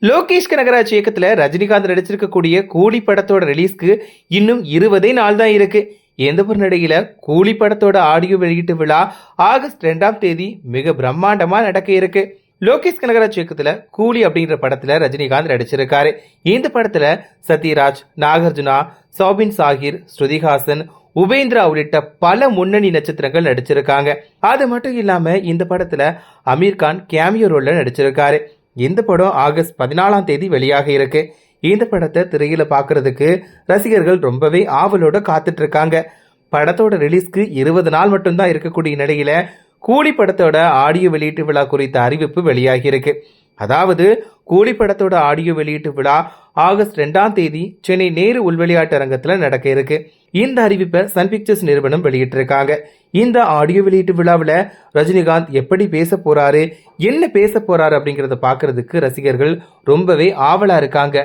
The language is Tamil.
லோகேஷ் கனகராஜ் இயக்கத்துல ரஜினிகாந்த் நடிச்சிருக்கக்கூடிய கூலி படத்தோட ரிலீஸ்க்கு இன்னும் 20 நாள் தான் இருக்கு. இந்த ஒரு நிலையில கூலி படத்தோட ஆடியோ வெளியீட்டு விழா ஆகஸ்ட் 2ஆம் தேதி மிக பிரம்மாண்டமா நடக்க இருக்கு. லோகேஷ் கனகராஜ் இயக்கத்துல கூலி அப்படின்ற படத்துல ரஜினிகாந்த் நடிச்சிருக்காரு. இந்த படத்துல சத்யராஜ், நாகார்ஜுனா, சௌபின் சாகிர், ஸ்ருதிஹாசன், உபேந்திரா உள்ளிட்ட பல முன்னணி நட்சத்திரங்கள் நடிச்சிருக்காங்க. அது மட்டும் இல்லாம இந்த படத்துல அமீர் கான் கேமியோ ரோல்ல நடிச்சிருக்காரு. இந்த படம் ஆகஸ்ட் 14ஆம் தேதி வெளியாக இருக்கு. இந்த படத்தை திரையில பாக்குறதுக்கு ரசிகர்கள் ரொம்பவே ஆவலோட காத்துட்டு இருக்காங்க. படத்தோட ரிலீஸ்க்கு 20 நாள் மட்டும்தான் இருக்கக்கூடிய நிலையில கூலி படத்தோட ஆடியோ வெளியீட்டு விழா குறித்த அறிவிப்பு வெளியாகி இருக்கு. அதாவது கூலி படத்தோட ஆடியோ வெளியீட்டு விழா ஆகஸ்ட் 2ஆம் தேதி சென்னை நேரு உள்விளையாட்டு அரங்கத்துல நடக்க இருக்கு. இந்த அறிவிப்பை சன் பிக்சர்ஸ் நிறுவனம் வெளியிட்டிருக்காங்க. இந்த ஆடியோ வெளியீட்டு விழாவில் ரஜினிகாந்த் எப்படி பேச போறாரு, என்ன பேச போறாரு அப்படிங்கறத பாக்குறதுக்கு ரசிகர்கள் ரொம்பவே ஆவலா இருக்காங்க.